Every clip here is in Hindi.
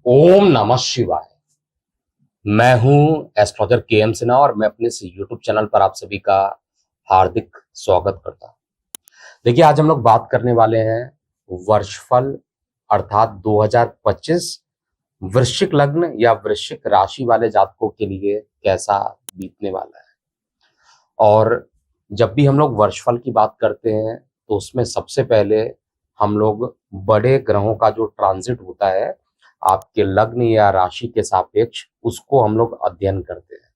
ओम नमः शिवाय। मैं हूं एस्ट्रोलॉजर के एम सिन्हा और मैं अपने इस यूट्यूब चैनल पर आप सभी का हार्दिक स्वागत करता हूं। देखिए, आज हम लोग बात करने वाले हैं वर्षफल अर्थात 2025 वृश्चिक लग्न या वृश्चिक राशि वाले जातकों के लिए कैसा बीतने वाला है। और जब भी हम लोग वर्षफल की बात करते हैं तो उसमें सबसे पहले हम लोग बड़े ग्रहों का जो ट्रांजिट होता है आपके लग्न या राशि के सापेक्ष उसको हम लोग अध्ययन करते हैं।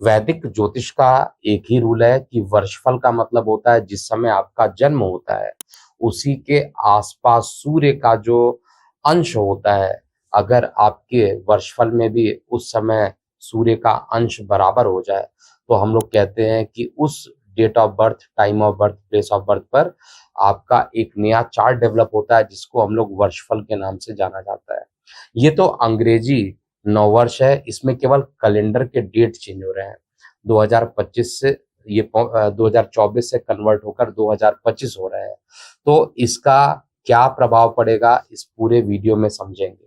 वैदिक ज्योतिष का एक ही रूल है कि वर्षफल का मतलब होता है जिस समय आपका जन्म होता है उसी के आसपास सूर्य का जो अंश होता है, अगर आपके वर्षफल में भी उस समय सूर्य का अंश बराबर हो जाए तो हम लोग कहते हैं कि उस date of birth, time of birth, place of birth पर आपका एक नया चार्ट डेवलप होता है जिसको हम लोग वर्षफल के नाम से जाना जाता है। ये तो अंग्रेजी नववर्ष है, इसमें केवल कैलेंडर के डेट चेंज हो रहे हैं। 2025 से ये 2024 से कन्वर्ट होकर 2025 हो रहे हैं। तो इसका क्या प्रभाव पड़ेगा इस पूरे वीडियो में समझेंगे।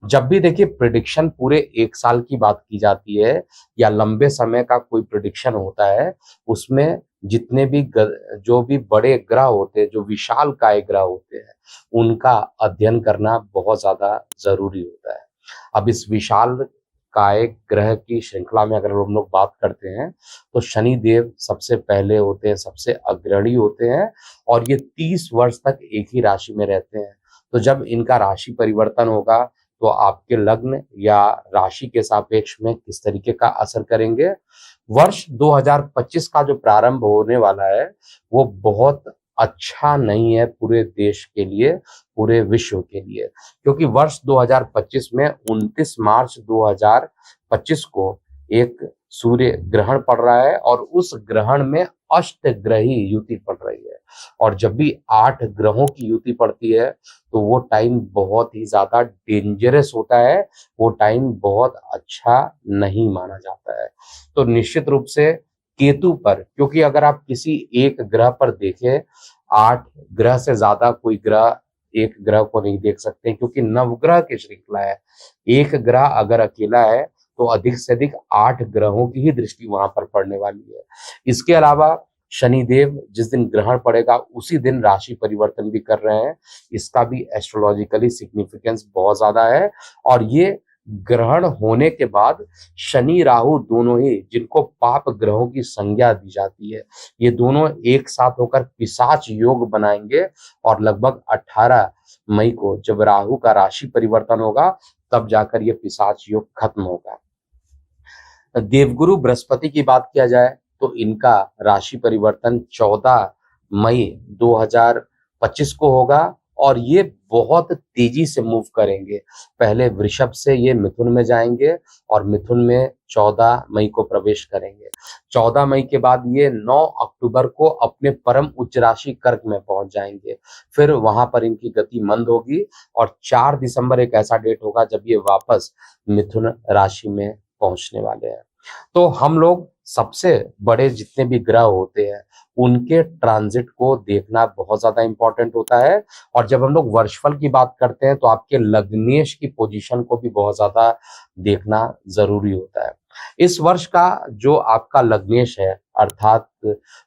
जब भी देखिए प्रिडिक्शन पूरे एक साल की बात की जाती है या लंबे समय का कोई प्रिडिक्शन होता है, उसमें जितने भी जो भी बड़े ग्रह होते हैं, जो विशाल काय ग्रह होते हैं, उनका अध्ययन करना बहुत ज्यादा जरूरी होता है। अब इस विशाल काय ग्रह की श्रृंखला में अगर हम लोग बात करते हैं तो शनि देव सबसे पहले होते हैं, सबसे अग्रणी होते हैं और ये 30 वर्ष तक एक ही राशि में रहते हैं। तो जब इनका राशि परिवर्तन होगा तो आपके लग्न या राशि के सापेक्ष में किस तरीके का असर करेंगे। वर्ष 2025 का जो प्रारंभ होने वाला है वो बहुत अच्छा नहीं है पूरे देश के लिए, पूरे विश्व के लिए, क्योंकि वर्ष 2025 में 29 मार्च 2025 को एक सूर्य ग्रहण पड़ रहा है और उस ग्रहण में अष्ट ग्रही युति पड़ रही है। और जब भी 8 ग्रहों की युति पड़ती है तो वो टाइम बहुत ही ज्यादा डेंजरस होता है, वो टाइम बहुत अच्छा नहीं माना जाता है। तो निश्चित रूप से केतु पर, क्योंकि अगर आप किसी एक ग्रह पर देखें, 8 ग्रह से ज्यादा कोई ग्रह एक ग्रह को नहीं देख सकते क्योंकि नवग्रह की श्रृंखला है। एक ग्रह अगर अकेला है तो अधिक से अधिक 8 ग्रहों की ही दृष्टि वहां पर पड़ने वाली है। इसके अलावा शनिदेव जिस दिन ग्रहण पड़ेगा उसी दिन राशि परिवर्तन भी कर रहे हैं। इसका भी एस्ट्रोलॉजिकली सिग्निफिकेंस बहुत ज्यादा है। और ये ग्रहण होने के बाद शनि राहु दोनों ही, जिनको पाप ग्रहों की संज्ञा दी जाती है, ये दोनों एक साथ होकर पिशाच योग बनाएंगे और लगभग 18 मई को जब राहु का राशि परिवर्तन होगा तब जाकर ये पिशाच योग खत्म होगा। देवगुरु बृहस्पति की बात किया जाए तो इनका राशि परिवर्तन 14 मई 2025 को होगा और ये बहुत तेजी से मूव करेंगे। पहले वृषभ से ये मिथुन में जाएंगे और मिथुन में 14 मई को प्रवेश करेंगे। 14 मई के बाद ये 9 अक्टूबर को अपने परम उच्च राशि कर्क में पहुंच जाएंगे। फिर वहां पर इनकी गति मंद होगी और 4 दिसंबर एक ऐसा डेट होगा जब ये वापस मिथुन राशि में पहुंचने वाले हैं। तो हम लोग सबसे बड़े जितने भी ग्रह होते हैं उनके ट्रांजिट को देखना बहुत ज्यादा इंपॉर्टेंट होता है। और जब हम लोग वर्षफल की बात करते हैं तो आपके लग्नेश की पोजीशन को भी बहुत ज्यादा देखना जरूरी होता है। इस वर्ष का जो आपका लग्नेश है अर्थात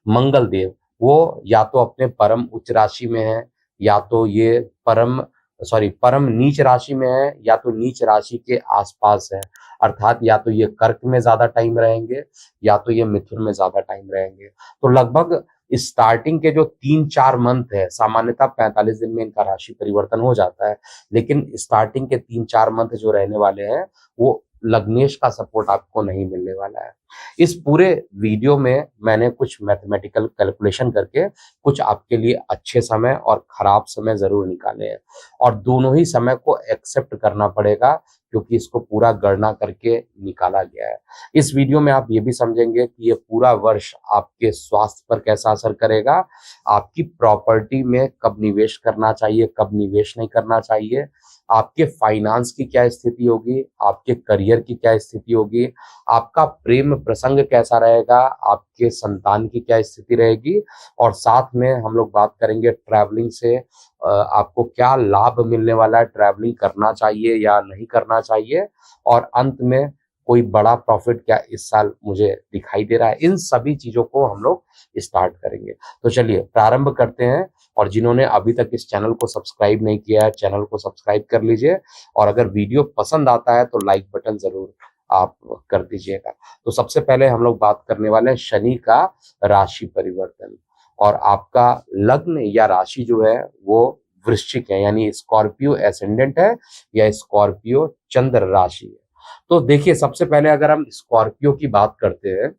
मंगल देव, वो या तो अपने परम उच्च राशि में है या तो ये परम नीच राशि में है या तो नीच राशि के आसपास है। अर्थात या तो ये कर्क में ज्यादा टाइम रहेंगे या तो ये मिथुन में ज्यादा टाइम रहेंगे। तो लगभग स्टार्टिंग के जो 3-4 मंथ है, सामान्यतः 45 दिन में इनका राशि परिवर्तन हो जाता है, लेकिन स्टार्टिंग के 3-4 मंथ जो रहने वाले हैं वो लग्नेश का सपोर्ट आपको नहीं मिलने वाला है। इस पूरे वीडियो में मैंने कुछ मैथमेटिकल कैलकुलेशन करके कुछ आपके लिए अच्छे समय और खराब समय जरूर निकाले हैं और दोनों ही समय को एक्सेप्ट करना पड़ेगा क्योंकि इसको पूरा गणना करके निकाला गया है। इस वीडियो में आप ये भी समझेंगे कि ये पूरा वर्ष आपके स्वास्थ्य पर कैसा असर करेगा, आपकी प्रॉपर्टी में कब निवेश करना चाहिए, कब निवेश नहीं करना चाहिए, आपके फाइनेंस की क्या स्थिति होगी, आपके करियर की क्या स्थिति होगी, आपका प्रेम प्रसंग कैसा रहेगा, आपके संतान की क्या स्थिति रहेगी, और साथ में हम लोग बात करेंगे ट्रैवलिंग से आपको क्या लाभ मिलने वाला है, ट्रैवलिंग करना चाहिए या नहीं करना चाहिए, और अंत में कोई बड़ा प्रॉफिट क्या इस साल मुझे दिखाई दे रहा है। इन सभी चीजों को हम लोग स्टार्ट करेंगे। तो चलिए प्रारंभ करते हैं। और जिन्होंने अभी तक इस चैनल को सब्सक्राइब नहीं किया है, चैनल को सब्सक्राइब कर लीजिए, और अगर वीडियो पसंद आता है तो लाइक बटन जरूर आप कर दीजिएगा। तो सबसे पहले हम लोग बात करने वाले हैं शनि का राशि परिवर्तन। और आपका लग्न या राशि जो है वो वृश्चिक है, यानी स्कॉर्पियो एसेंडेंट है या स्कॉर्पियो चंद्र राशि है। तो देखिए, सबसे पहले अगर हम स्कॉर्पियो की बात करते हैं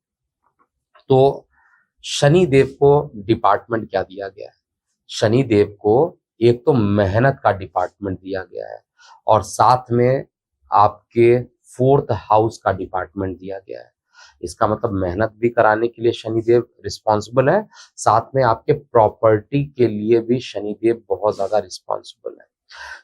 तो शनि देव को डिपार्टमेंट क्या दिया गया है? शनि देव को एक तो मेहनत का डिपार्टमेंट दिया गया है, और साथ में आपके फोर्थ हाउस का डिपार्टमेंट दिया गया है। इसका मतलब मेहनत भी कराने के लिए शनिदेव रिस्पॉन्सिबल है, साथ में आपके प्रॉपर्टी के लिए भी शनिदेव बहुत ज्यादा रिस्पॉन्सिबल है।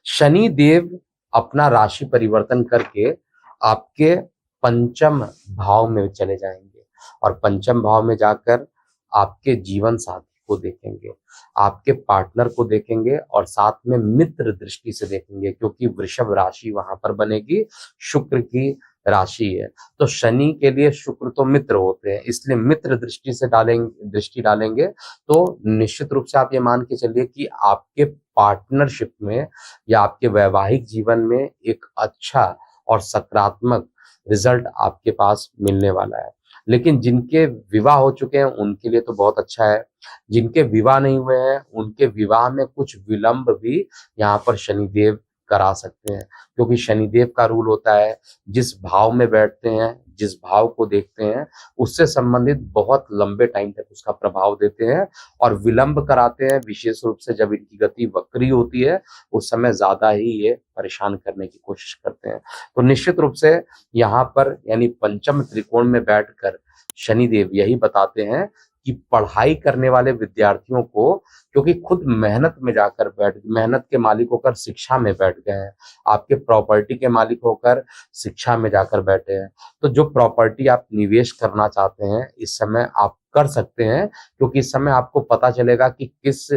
शनिदेव अपना राशि परिवर्तन करके आपके पंचम भाव में चले जाएंगे, और पंचम भाव में जाकर आपके जीवन साथी को देखेंगे, आपके पार्टनर को देखेंगे, और साथ में मित्र दृष्टि से देखेंगे, क्योंकि वृषभ राशि वहां पर बनेगी, शुक्र की राशि है। तो शनि के लिए शुक्र तो मित्र होते हैं, इसलिए मित्र दृष्टि से दृष्टि डालेंगे तो निश्चित रूप से आप ये मान के चलिए कि आपके पार्टनरशिप में या आपके वैवाहिक जीवन में एक अच्छा और सकारात्मक रिजल्ट आपके पास मिलने वाला है। लेकिन जिनके विवाह हो चुके हैं उनके लिए तो बहुत अच्छा है, जिनके विवाह नहीं हुए हैं उनके विवाह में कुछ विलंब भी यहाँ पर शनिदेव करा सकते हैं, क्योंकि शनिदेव का रूल होता है जिस भाव में बैठते हैं, जिस भाव को देखते हैं, उससे संबंधित बहुत लंबे टाइम तक उसका प्रभाव देते हैं, और विलंब कराते हैं। विशेष रूप से जब इनकी गति वक्री होती है उस समय ज्यादा ही ये परेशान करने की कोशिश करते हैं। तो निश्चित रूप से यहाँ पर यानी पंचम त्रिकोण में बैठकर शनिदेव यही बताते हैं कि पढ़ाई करने वाले विद्यार्थियों को, क्योंकि खुद मेहनत के मालिक होकर शिक्षा में बैठ गए हैं, आपके प्रॉपर्टी के मालिक होकर शिक्षा में जाकर बैठे हैं, तो जो प्रॉपर्टी आप निवेश करना चाहते हैं इस समय आप कर सकते हैं, क्योंकि इस समय आपको पता चलेगा कि किस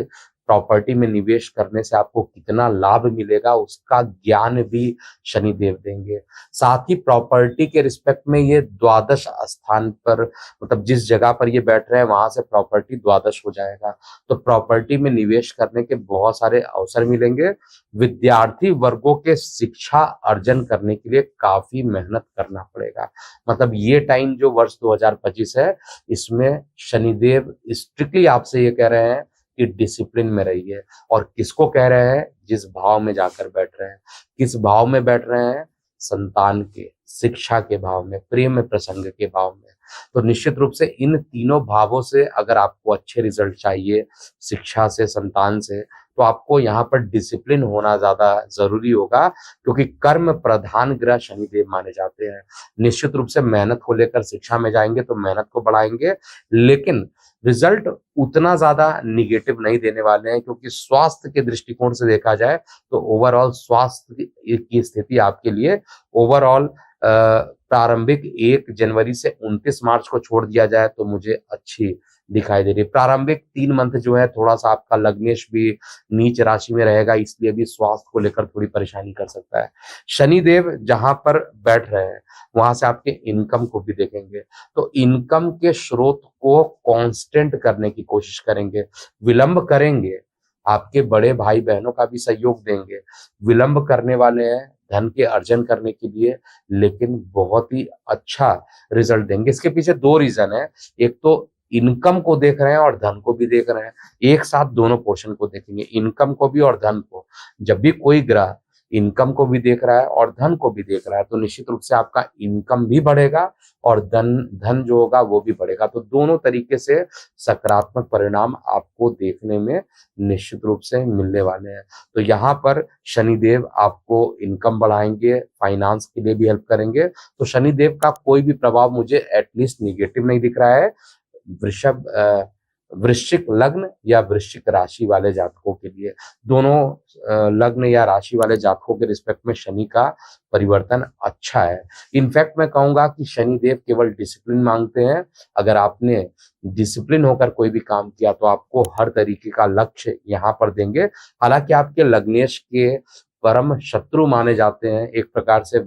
प्रॉपर्टी में निवेश करने से आपको कितना लाभ मिलेगा, उसका ज्ञान भी शनिदेव देंगे। साथ ही प्रॉपर्टी के रिस्पेक्ट में ये द्वादश स्थान पर, मतलब जिस जगह पर ये बैठ रहे हैं वहां से प्रॉपर्टी द्वादश हो जाएगा, तो प्रॉपर्टी में निवेश करने के बहुत सारे अवसर मिलेंगे। विद्यार्थी वर्गों के शिक्षा अर्जन करने के लिए काफी मेहनत करना पड़ेगा। मतलब ये टाइम जो वर्ष 2025 है इसमें शनिदेव स्ट्रिक्टली आपसे ये कह रहे हैं कि डिसिप्लिन में रहिए। और किसको कह रहे हैं? जिस भाव में जाकर बैठ रहे हैं। किस भाव में बैठ रहे हैं? संतान के, शिक्षा के भाव में, प्रेम प्रसंग के भाव में। तो निश्चित रूप से इन तीनों भावों से अगर आपको अच्छे रिजल्ट चाहिए, शिक्षा से, संतान से, तो आपको यहाँ पर डिसिप्लिन होना ज्यादा जरूरी होगा, क्योंकि कर्म प्रधान ग्रह शनिदेव माने जाते हैं। निश्चित रूप से मेहनत को लेकर शिक्षा में जाएंगे तो मेहनत को बढ़ाएंगे, लेकिन रिजल्ट उतना ज्यादा निगेटिव नहीं देने वाले हैं, क्योंकि स्वास्थ्य के दृष्टिकोण से देखा जाए तो ओवरऑल स्वास्थ्य की स्थिति आपके लिए ओवरऑल प्रारंभिक 1 जनवरी से 29 मार्च को छोड़ दिया जाए तो मुझे अच्छी दिखाई दे रही है। प्रारंभिक 3 मंथ जो है थोड़ा सा आपका लग्नेश भी नीच राशि में रहेगा, इसलिए भी स्वास्थ्य को लेकर थोड़ी परेशानी कर सकता है। शनिदेव जहां पर बैठ रहे हैं वहां से आपके इनकम को भी देखेंगे, तो इनकम के स्रोत को कांस्टेंट करने की कोशिश करेंगे। विलंब करेंगे, आपके बड़े भाई बहनों का भी सहयोग देंगे, विलंब करने वाले हैं धन के अर्जन करने के लिए, लेकिन बहुत ही अच्छा रिजल्ट देंगे। इसके पीछे 2 रीजन है, एक तो इनकम को देख रहे हैं और धन को भी देख रहे हैं, एक साथ दोनों पोर्शन को देखेंगे, इनकम को भी और धन को। जब भी कोई ग्रह इनकम को भी देख रहा है और धन को भी देख रहा है तो निश्चित रूप से आपका इनकम भी बढ़ेगा और धन जो होगा वो भी बढ़ेगा। तो दोनों तरीके से सकारात्मक परिणाम आपको देखने में निश्चित रूप से मिलने वाले हैं। तो यहाँ पर शनिदेव आपको इनकम बढ़ाएंगे, फाइनेंस के लिए भी हेल्प करेंगे। तो शनिदेव का कोई भी प्रभाव मुझे एटलीस्ट निगेटिव नहीं दिख रहा है। वृषभ वृश्चिक लग्न या वृश्चिक राशि वाले जातकों के लिए, दोनों लग्न या राशि वाले जातकों के रिस्पेक्ट में शनि का परिवर्तन अच्छा है। इनफैक्ट मैं कहूंगा कि शनि देव केवल डिसिप्लिन मांगते हैं। अगर आपने डिसिप्लिन होकर कोई भी काम किया तो आपको हर तरीके का लक्ष्य यहाँ पर देंगे। हालांकि आपके लग्नेश के परम शत्रु माने जाते हैं, एक प्रकार से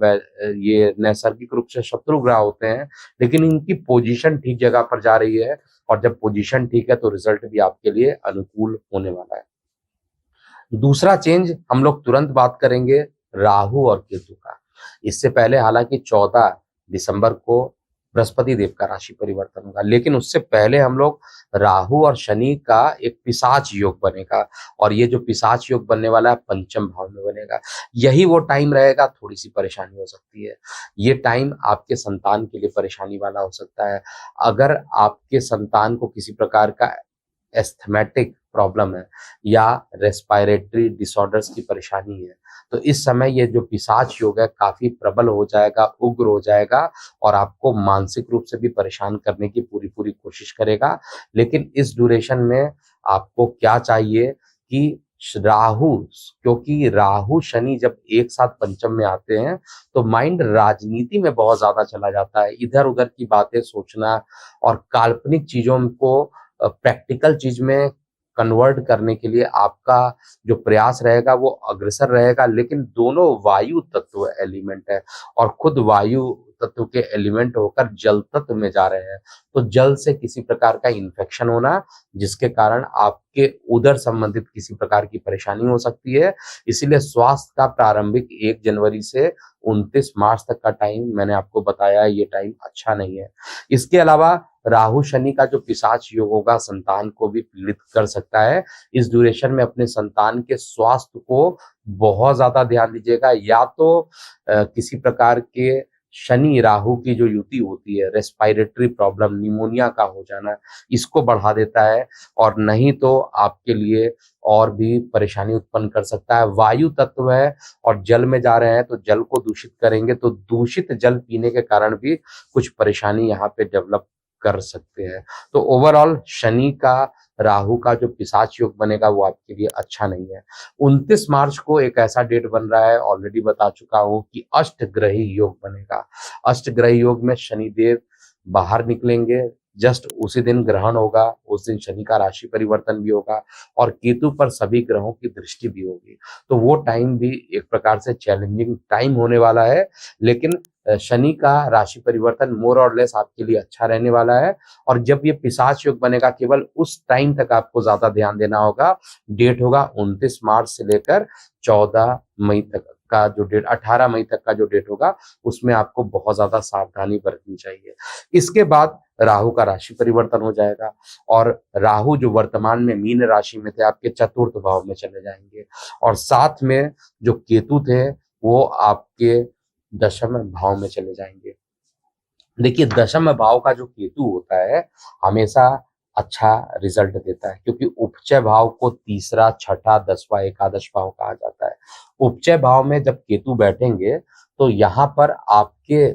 ये नैसर्गिक रूप से शत्रु ग्रह होते हैं, लेकिन इनकी पोजीशन ठीक जगह पर जा रही है, और जब पोजीशन ठीक है तो रिजल्ट भी आपके लिए अनुकूल होने वाला है। दूसरा चेंज हम लोग तुरंत बात करेंगे राहु और केतु का। इससे पहले हालांकि 14 दिसंबर को बृहस्पति देव का राशि परिवर्तन होगा, लेकिन उससे पहले हम लोग राहु और शनि का एक पिशाच योग बनेगा, और ये जो पिशाच योग बनने वाला है पंचम भाव में बनेगा। यही वो टाइम रहेगा, थोड़ी सी परेशानी हो सकती है। ये टाइम आपके संतान के लिए परेशानी वाला हो सकता है। अगर आपके संतान को किसी प्रकार का एस्थमेटिक प्रॉब्लम है या रेस्पिरेटरी डिसऑर्डर्स की परेशानी है, तो इस समय ये जो पिशाच योग है काफी प्रबल हो जाएगा, उग्र हो जाएगा, और आपको मानसिक रूप से भी परेशान करने की पूरी पूरी कोशिश करेगा। लेकिन इस ड्यूरेशन में आपको क्या चाहिए कि राहु, क्योंकि राहु शनि जब एक साथ पंचम में आते हैं तो माइंड राजनीति में बहुत ज्यादा चला जाता है, इधर उधर की बातें सोचना और काल्पनिक चीजों को प्रैक्टिकल चीज में कन्वर्ट करने के लिए आपका जो प्रयास रहेगा वो अग्रसर रहेगा। लेकिन दोनों वायु तत्व एलिमेंट है, और खुद वायु तत्व के एलिमेंट होकर जल तत्व में जा रहे हैं, तो जल से किसी प्रकार का इन्फेक्शन होना, जिसके कारण आपके उदर संबंधित किसी प्रकार की परेशानी हो सकती है। इसीलिए स्वास्थ्य का प्रारंभिक 1 जनवरी से 29 मार्च तक का टाइम मैंने आपको बताया, ये टाइम अच्छा नहीं है। इसके अलावा राहु शनि का जो पिशाच योग होगा संतान को भी पीड़ित कर सकता है। इस ड्यूरेशन में अपने संतान के स्वास्थ्य को बहुत ज्यादा ध्यान दीजिएगा। या तो किसी प्रकार के शनि राहु की जो युति होती है, रेस्पिरेटरी प्रॉब्लम, निमोनिया का हो जाना, इसको बढ़ा देता है, और नहीं तो आपके लिए और भी परेशानी उत्पन्न कर सकता है। वायु तत्व है और जल में जा रहे हैं, तो जल को दूषित करेंगे, तो दूषित जल पीने के कारण भी कुछ परेशानी यहाँ पे डेवलप कर सकते हैं। तो ओवरऑल शनि का राहु का जो पिशाच योग बनेगा वो आपके लिए अच्छा नहीं है। 29 मार्च को एक ऐसा डेट बन रहा है, ऑलरेडी बता चुका हूं, कि अष्टग्रही योग बनेगा। अष्टग्रही योग में शनिदेव बाहर निकलेंगे, जस्ट उसी दिन ग्रहण होगा, उस दिन शनि का राशि परिवर्तन भी होगा, और केतु पर सभी ग्रहों की दृष्टि भी होगी। तो वो टाइम भी एक प्रकार से चैलेंजिंग टाइम होने वाला है, लेकिन शनि का राशि परिवर्तन मोर और लेस आपके लिए अच्छा रहने वाला है। और जब ये पिशाच योग बनेगा, केवल उस टाइम तक आपको ज्यादा ध्यान देना होगा। डेट होगा 29 मार्च से लेकर 14 मई तक का जो डेट, 18 मई तक का जो डेट होगा, उसमें आपको बहुत ज्यादा सावधानी बरतनी चाहिए। इसके बाद राहु का राशि परिवर्तन हो जाएगा, और राहु जो वर्तमान में मीन राशि में थे आपके चतुर्थ भाव में चले जाएंगे, और साथ में जो केतु थे वो आपके दशम भाव में चले जाएंगे। देखिए, दशम भाव का जो केतु होता है हमेशा अच्छा रिजल्ट देता है, क्योंकि उपचय भाव को तीसरा, छठा, 10वां, एकादश भाव कहा जाता है। उपचय भाव में जब केतु बैठेंगे तो यहाँ पर आपके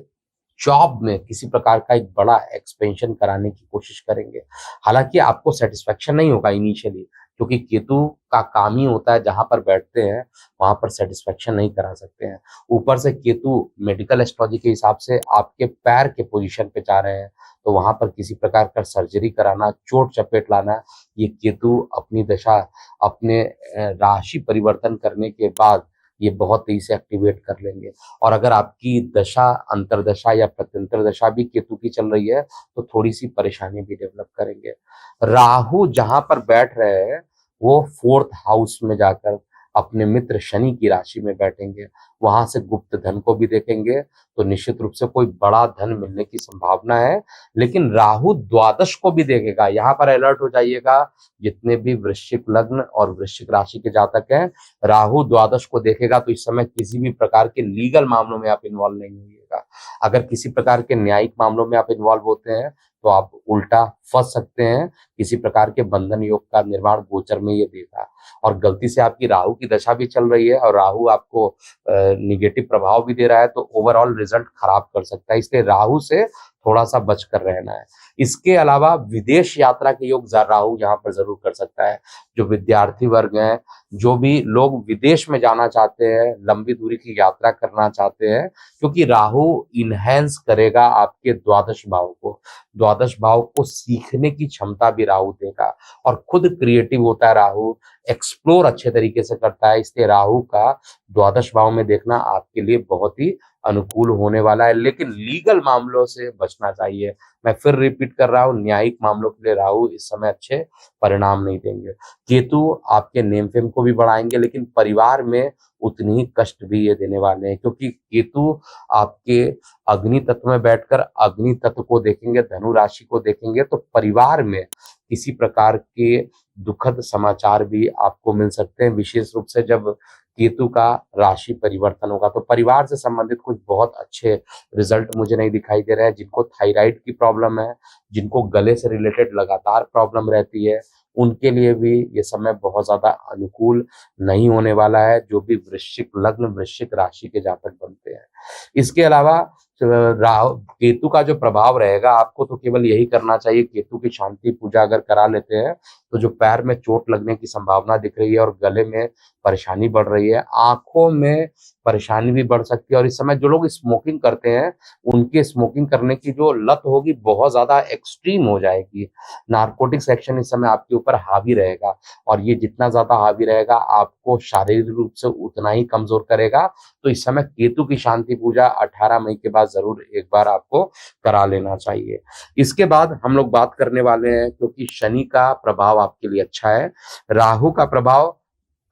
जॉब में किसी प्रकार का एक बड़ा एक्सपेंशन कराने की कोशिश करेंगे। हालांकि आपको सेटिस्फेक्शन नहीं होगा इनिशियली, क्योंकि केतु का काम ही होता है जहां पर बैठते हैं वहां पर सेटिस्फेक्शन नहीं करा सकते हैं। ऊपर से केतु मेडिकल एस्ट्रोलॉजी के हिसाब से आपके पैर के पोजीशन पे जा रहे हैं, तो वहां पर किसी प्रकार का सर्जरी कराना, चोट चपेट लाना, ये केतु अपनी दशा, अपने राशि परिवर्तन करने के बाद ये बहुत तेजी से एक्टिवेट कर लेंगे। और अगर आपकी दशा, अंतरदशा या प्रत्यंतर दशा भी केतु की चल रही है तो थोड़ी सी परेशानी भी डेवलप करेंगे। राहु जहां पर बैठ रहे हैं वो 4th हाउस में जाकर अपने मित्र शनि की राशि में बैठेंगे, वहां से गुप्त धन को भी देखेंगे, तो निश्चित रूप से कोई बड़ा धन मिलने की संभावना है। लेकिन राहु द्वादश को भी देखेगा, यहाँ पर अलर्ट हो जाइएगा जितने भी वृश्चिक लग्न और वृश्चिक राशि के जातक हैं। राहु द्वादश को देखेगा तो इस समय किसी भी प्रकार के लीगल मामलों में आप इन्वॉल्व नहीं होइएगा। अगर किसी प्रकार के न्यायिक मामलों में आप इन्वॉल्व होते हैं तो आप उल्टा फंस सकते हैं। किसी प्रकार के बंधन योग का निर्माण गोचर में ये देगा, और गलती से आपकी राहु की दशा भी चल रही है और राहु आपको निगेटिव प्रभाव भी दे रहा है, तो ओवरऑल रिजल्ट खराब कर सकता है। इसलिए राहु से थोड़ा सा बच कर रहना है। इसके अलावा विदेश यात्रा के योग राहु यहाँ पर जरूर कर सकता है। जो विद्यार्थी वर्ग हैं, जो भी लोग विदेश में जाना चाहते हैं, लंबी दूरी की यात्रा करना चाहते हैं, क्योंकि राहु इनहेंस करेगा आपके द्वादश भाव को। द्वादश भाव को सीखने की क्षमता भी राहु देगा और खुद क्रिएटिव होता है राहु, एक्सप्लोर अच्छे तरीके से करता है। इसलिए राहु का द्वादश भाव में देखना आपके लिए बहुत ही अनुकूल होने वाला है। लेकिन लीगल मामलों से बचना चाहिए। मैं फिर रिपीट कर रहा हूं, न्यायिक मामलों के लिए राहु इस समय अच्छे परिणाम नहीं देंगे। केतु आपके नेम फेम को भी बढ़ाएंगे, लेकिन परिवार में उतनी ही कष्ट भी ये देने वाले हैं, क्योंकि केतु आपके अग्नि तत्व में बैठकर अग्नि तत्व को देखेंगे, धनु राशि को देखेंगे, तो परिवार में किसी प्रकार के दुखद समाचार भी आपको मिल सकते हैं। विशेष रूप से जब केतु का राशि परिवर्तन होगा तो परिवार से संबंधित कुछ बहुत अच्छे रिजल्ट मुझे नहीं दिखाई दे रहे हैं। जिनको थायराइड की प्रॉब्लम है, जिनको गले से रिलेटेड लगातार प्रॉब्लम रहती है, उनके लिए भी ये समय बहुत ज्यादा अनुकूल नहीं होने वाला है, जो भी वृश्चिक लग्न वृश्चिक राशि के जातक बनते हैं। इसके अलावा राहु केतु का जो प्रभाव रहेगा, आपको तो केवल यही करना चाहिए, केतु की शांति पूजा अगर करा लेते हैं तो जो पैर में चोट लगने की संभावना दिख रही है और गले में परेशानी बढ़ रही है, आंखों में परेशानी भी बढ़ सकती है। और इस समय जो लोग स्मोकिंग करते हैं, उनके स्मोकिंग करने की जो लत होगी बहुत ज्यादा एक्सट्रीम हो जाएगी। नारकोटिक्स एक्शन इस समय आपके ऊपर हावी रहेगा, और ये जितना ज्यादा हावी रहेगा आपको शारीरिक रूप से उतना ही कमजोर करेगा। तो इस समय केतु की शांति पूजा 18 मई के बाद जरूर एक बार आपको करा लेना चाहिए। इसके बाद हम लोग बात करने वाले हैं, क्योंकि शनि का प्रभाव आपके लिए अच्छा है, राहु का प्रभाव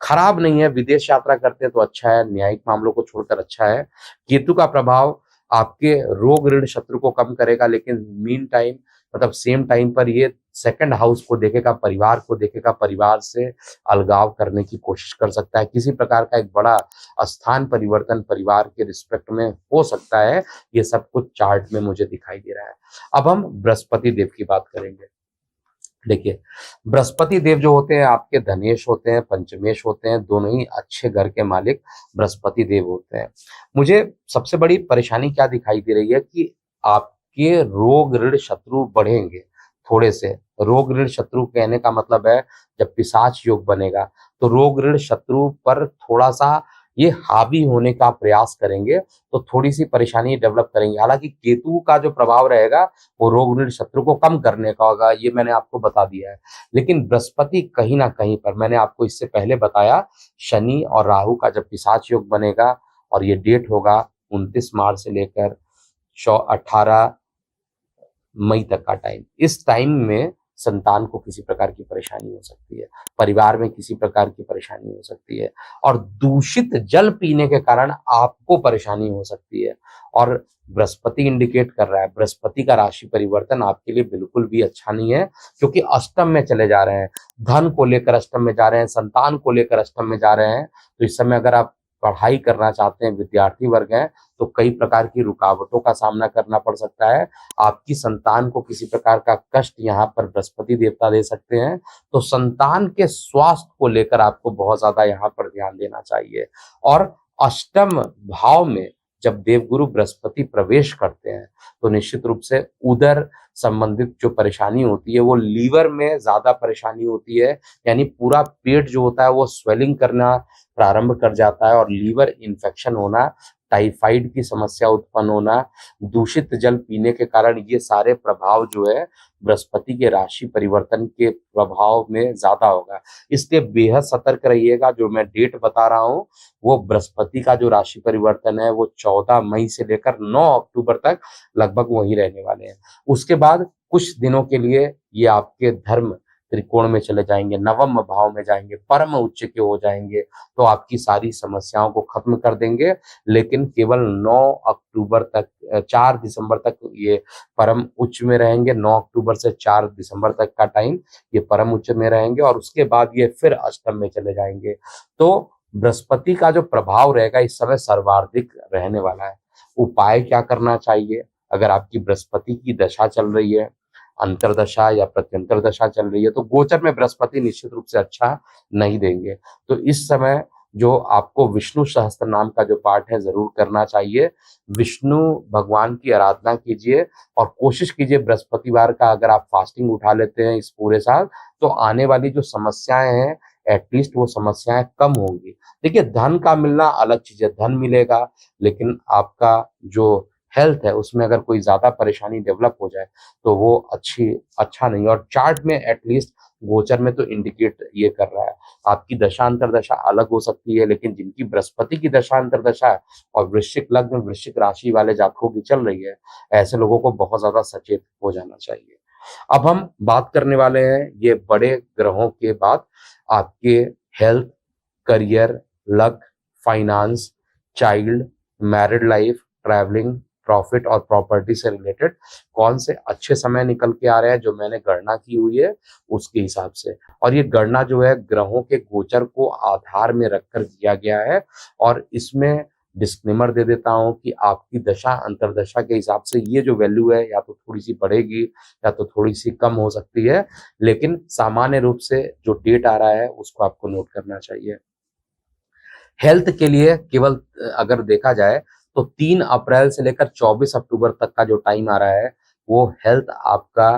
खराब नहीं है, विदेश यात्रा करते हैं तो अच्छा है, न्यायिक मामलों को छोड़कर अच्छा है। केतु का प्रभाव आपके रोग ऋण शत्रु को कम करेगा, लेकिन मीन टाइम मतलब सेम टाइम पर ये सेकंड हाउस को देखेगा, परिवार को देखेगा, परिवार से अलगाव करने की कोशिश कर सकता है। किसी प्रकार का एक बड़ा स्थान परिवर्तन परिवार के रिस्पेक्ट में हो सकता है। ये सब कुछ चार्ट में मुझे दिखाई दे रहा है। अब हम बृहस्पति देव की बात करेंगे। देखिए, बृहस्पति देव जो होते हैं आपके धनेश होते हैं, पंचमेश होते हैं, दोनों ही अच्छे घर के मालिक बृहस्पति देव होते हैं। मुझे सबसे बड़ी परेशानी क्या दिखाई दे रही है कि आपके रोग ऋण शत्रु बढ़ेंगे थोड़े से। रोग ऋण शत्रु कहने का मतलब है, जब पिशाच योग बनेगा तो रोग ऋण शत्रु पर थोड़ा सा ये हावी होने का प्रयास करेंगे, तो थोड़ी सी परेशानी डेवलप करेंगे। हालांकि केतु का जो प्रभाव रहेगा वो रोग ऋण शत्रु को कम करने का होगा, ये मैंने आपको बता दिया है। लेकिन बृहस्पति कहीं ना कहीं पर, मैंने आपको इससे पहले बताया, शनि और राहु का जब पिशाच योग बनेगा, और ये डेट होगा 29 मार्च से लेकर 18 मई तक का टाइम। इस टाइम में संतान को किसी प्रकार की परेशानी हो सकती है, परिवार में किसी प्रकार की परेशानी हो सकती है, और दूषित जल पीने के कारण आपको परेशानी हो सकती है। और बृहस्पति इंडिकेट कर रहा है, बृहस्पति का राशि परिवर्तन आपके लिए बिल्कुल भी अच्छा नहीं है, क्योंकि अष्टम में चले जा रहे हैं, धन को लेकर अष्टम में जा रहे हैं, संतान को लेकर अष्टम में जा रहे हैं। तो इस समय अगर आप पढ़ाई करना चाहते हैं, विद्यार्थी वर्ग हैं, तो कई प्रकार की रुकावटों का सामना करना पड़ सकता है। आपकी संतान को किसी प्रकार का कष्ट यहाँ पर बृहस्पति देवता दे सकते हैं। तो संतान के स्वास्थ्य को लेकर आपको बहुत ज्यादा यहाँ पर ध्यान देना चाहिए। और अष्टम भाव में जब देवगुरु बृहस्पति प्रवेश करते हैं, तो निश्चित रूप से उदर संबंधित जो परेशानी होती है, वो लीवर में ज्यादा परेशानी होती है, यानी पूरा पेट जो होता है वो स्वेलिंग करना प्रारंभ कर जाता है, और लीवर इन्फेक्शन होना, टाइफाइड की समस्या उत्पन्न होना, दूषित जल पीने के कारण, ये सारे प्रभाव जो है बृहस्पति के राशि परिवर्तन के प्रभाव में ज्यादा होगा। इसलिए बेहद सतर्क रहिएगा। जो मैं डेट बता रहा हूँ, वो बृहस्पति का जो राशि परिवर्तन है वो 14 मई से लेकर 9 अक्टूबर तक लगभग वहीं रहने वाले हैं। उसके बाद कुछ दिनों के लिए ये आपके धर्म त्रिकोण में चले जाएंगे, नवम भाव में जाएंगे, परम उच्च के हो जाएंगे, तो आपकी सारी समस्याओं को खत्म कर देंगे। लेकिन केवल 9 अक्टूबर तक, 4 दिसंबर तक ये परम उच्च में रहेंगे। 9 अक्टूबर से 4 दिसंबर तक का टाइम ये परम उच्च में रहेंगे, और उसके बाद ये फिर अष्टम में चले जाएंगे। तो बृहस्पति का जो प्रभाव रहेगा इस समय सर्वाधिक रहने वाला है। उपाय क्या करना चाहिए? अगर आपकी बृहस्पति की दशा चल रही है, अंतरदशा या प्रत्यंतर दशा चल रही है, तो गोचर में बृहस्पति निश्चित रूप से अच्छा नहीं देंगे। तो इस समय जो आपको विष्णु सहस्त्र नाम का जो पाठ है जरूर करना चाहिए। विष्णु भगवान की आराधना कीजिए और कोशिश कीजिए बृहस्पतिवार का अगर आप फास्टिंग उठा लेते हैं इस पूरे साल, तो आने वाली जो समस्याएं हैं एटलीस्ट वो समस्याएं कम होंगी। देखिए, धन का मिलना अलग चीज है, धन मिलेगा, लेकिन आपका जो हेल्थ है उसमें अगर कोई ज्यादा परेशानी डेवलप हो जाए तो वो अच्छा नहीं। और चार्ट में एटलीस्ट गोचर में तो इंडिकेट ये कर रहा है। आपकी दशा अंतरदशा अलग हो सकती है, लेकिन जिनकी बृहस्पति की दशा अंतरदशा है और वृश्चिक लग्न वृश्चिक राशि वाले जातकों की चल रही है, ऐसे लोगों को बहुत ज्यादा सचेत हो जाना चाहिए। अब हम बात करने वाले हैं ये बड़े ग्रहों के बाद आपके health, career, luck, finance, child, married life, travelling, profit और प्रॉपर्टी से रिलेटेड कौन से अच्छे समय निकल के आ रहे हैं जो मैंने गणना की हुई है उसके हिसाब से। और ये गणना जो है ग्रहों के गोचर को आधार में रखकर किया गया है। और इसमें डिस्क्लेमर दे देता हूं कि आपकी दशा अंतरदशा के हिसाब से ये जो वैल्यू है या तो थोड़ी सी बढ़ेगी या तो थोड़ी सी कम हो सकती है, लेकिन सामान्य रूप से जो डेट आ रहा है उसको आपको नोट करना चाहिए। हेल्थ के लिए केवल अगर देखा जाए तो 3 अप्रैल से लेकर 24 अक्टूबर तक का जो टाइम आ रहा है वो हेल्थ आपका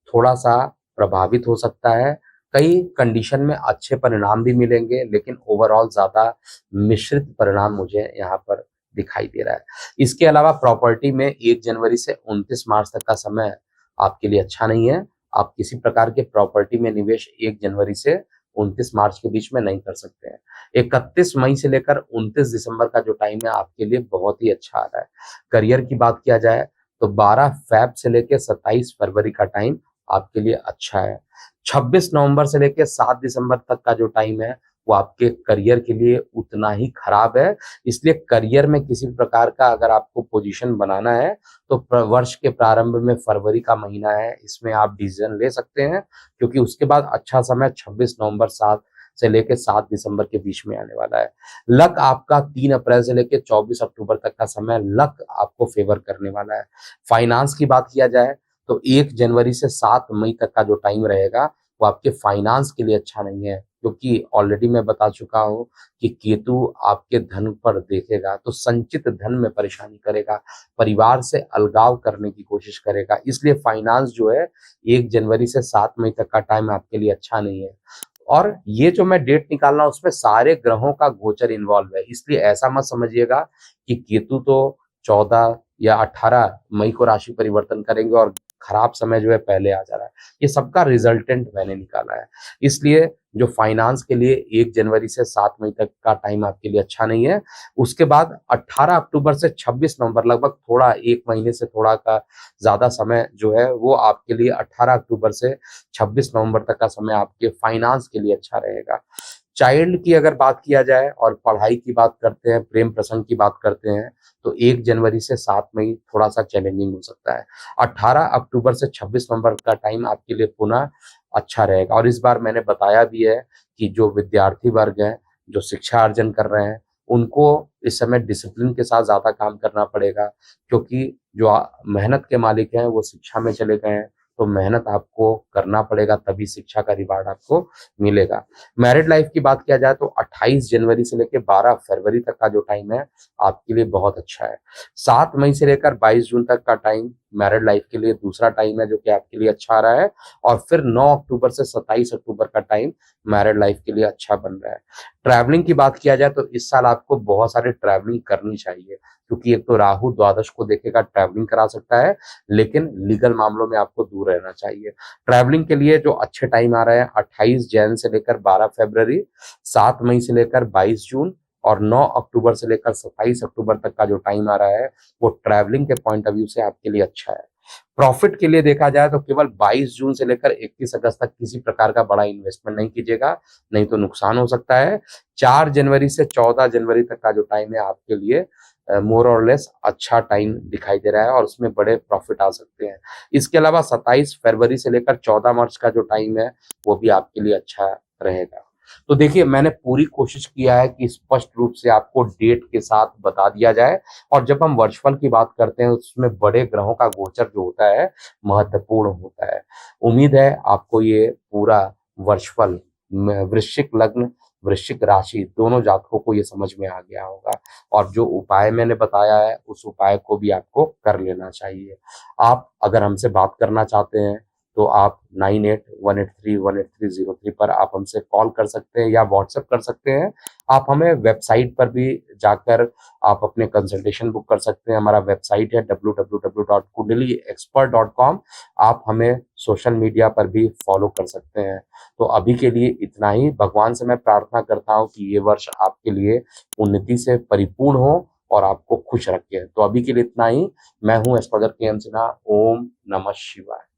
थोड़ा सा प्रभावित हो सकता है। कई कंडीशन में अच्छे परिणाम भी मिलेंगे, लेकिन ओवरऑल ज्यादा मिश्रित परिणाम मुझे यहाँ पर दिखाई दे रहा है। इसके अलावा प्रॉपर्टी में 1 जनवरी से 29 मार्च तक का समय आपके लिए अच्छा नहीं है। आप किसी प्रकार के प्रॉपर्टी में निवेश 1 जनवरी से 29 मार्च के बीच में नहीं कर सकते हैं। 31 मई से लेकर 29 दिसंबर का जो टाइम है आपके लिए बहुत ही अच्छा आ रहा है। करियर की बात किया जाए तो 12 फैब से लेकर 27 फरवरी का टाइम आपके लिए अच्छा है। 26 नवंबर से लेकर 7 दिसंबर तक का जो टाइम है वो आपके करियर के लिए उतना ही खराब है। इसलिए करियर में किसी भी प्रकार का अगर आपको पोजीशन बनाना है तो वर्ष के प्रारंभ में फरवरी का महीना है, इसमें आप डिसीजन ले सकते हैं, क्योंकि उसके बाद अच्छा समय 26 नवंबर 7 से लेकर 7 दिसंबर के बीच में आने वाला है। लक आपका 3 अप्रैल से लेकर 24 अक्टूबर तक का समय लक आपको फेवर करने वाला है। फाइनेंस की बात किया जाए तो 1 जनवरी से 7 मई तक का जो टाइम रहेगा वो आपके फाइनेंस के लिए अच्छा नहीं है, क्योंकि ऑलरेडी मैं बता चुका हूं कि केतु आपके धन पर देखेगा तो संचित धन में परेशानी करेगा, परिवार से अलगाव करने की कोशिश करेगा। इसलिए फाइनेंस जो है 1 जनवरी से 7 मई तक का टाइम आपके लिए अच्छा नहीं है। और ये जो मैं डेट निकाल रहा हूं उसमें सारे ग्रहों का गोचर इन्वॉल्व है, इसलिए ऐसा मत समझिएगा कि केतु तो 14 या 18 मई को राशि परिवर्तन करेंगे और खराब समय जो है पहले आ जा रहा है। ये सबका रिजल्टेंट मैंने निकाला है। इसलिए जो फाइनेंस के लिए 1 जनवरी से 7 मई तक का टाइम आपके लिए अच्छा नहीं है। उसके बाद 18 अक्टूबर से 26 नवंबर लगभग थोड़ा 1 महीने से थोड़ा का ज्यादा समय जो है वो आपके लिए 18 अक्टूबर से 26 नवंबर तक का समय आपके फाइनेंस के लिए अच्छा रहेगा। चाइल्ड की अगर बात किया जाए और पढ़ाई की बात करते हैं, प्रेम प्रसंग की बात करते हैं, तो 1 जनवरी से 7 मई थोड़ा सा चैलेंजिंग हो सकता है। 18 अक्टूबर से 26 नवंबर का टाइम आपके लिए पुनः अच्छा रहेगा। और इस बार मैंने बताया भी है कि जो विद्यार्थी वर्ग हैं, जो शिक्षा अर्जन कर रहे हैं, उनको इस समय डिसिप्लिन के साथ ज्यादा काम करना पड़ेगा, क्योंकि जो मेहनत के मालिक हैं वो शिक्षा में चले गए हैं, तो मेहनत आपको करना पड़ेगा, तभी शिक्षा का रिवार्ड आपको मिलेगा। मैरिड लाइफ की बात किया जाए तो 28 जनवरी से लेकर 12 फरवरी तक का जो टाइम है आपके लिए बहुत अच्छा है। 7 मई से लेकर 22 जून तक का टाइम मैरिड लाइफ के लिए दूसरा टाइम है जो कि आपके लिए अच्छा आ रहा है। और फिर 9 अक्टूबर से 27 अक्टूबर का टाइम मैरिड लाइफ के लिए अच्छा बन रहा है। ट्रैवलिंग की बात किया जाए तो इस साल आपको बहुत सारे ट्रैवलिंग करनी चाहिए, क्योंकि एक तो राहु द्वादश को देखेगा, ट्रैवलिंग करा सकता है, लेकिन लीगल मामलों में आपको दूर रहना चाहिए। ट्रैवलिंग के लिए जो अच्छे टाइम आ रहे हैं 28 जैन से लेकर 12 फरवरी, 7 मई से लेकर 22 जून और 9 अक्टूबर से लेकर 27 अक्टूबर तक का जो टाइम आ रहा है वो ट्रैवलिंग के पॉइंट ऑफ व्यू से आपके लिए अच्छा है। प्रॉफिट के लिए देखा जाए तो केवल 22 जून से लेकर 21 अगस्त तक किसी प्रकार का बड़ा इन्वेस्टमेंट नहीं कीजिएगा, नहीं तो नुकसान हो सकता है। 4 जनवरी से 14 जनवरी तक का जो टाइम है आपके लिए मोर और लेस अच्छा टाइम दिखाई दे रहा है और उसमें बड़े प्रॉफिट आ सकते हैं। इसके अलावा 27 फरवरी से लेकर 14 मार्च का जो टाइम है वो भी आपके लिए अच्छा रहेगा। तो देखिए, मैंने पूरी कोशिश किया है कि स्पष्ट रूप से आपको डेट के साथ बता दिया जाए। और जब हम वर्षफल की बात करते हैं उसमें बड़े ग्रहों का गोचर जो होता है महत्वपूर्ण होता है। उम्मीद है आपको ये पूरा वर्षफल वृश्चिक लग्न वृश्चिक राशि दोनों जातकों को ये समझ में आ गया होगा और जो उपाय मैंने बताया है उस उपाय को भी आपको कर लेना चाहिए। आप अगर हमसे बात करना चाहते हैं तो आप 9818318303 पर आप हमसे कॉल कर सकते हैं या व्हाट्सएप कर सकते हैं। आप हमें वेबसाइट पर भी जाकर आप अपने कंसल्टेशन बुक कर सकते हैं। हमारा वेबसाइट है www.kundaliexpert.com। आप हमें सोशल मीडिया पर भी फॉलो कर सकते हैं। तो अभी के लिए इतना ही। भगवान से मैं प्रार्थना करता हूँ कि ये वर्ष आपके लिए उन्नति से परिपूर्ण हो और आपको खुश रखे। तो अभी के लिए इतना ही। मैं हूँ एस्ट्रोलॉजर के एम सिन्हा। ओम नमः शिवाय।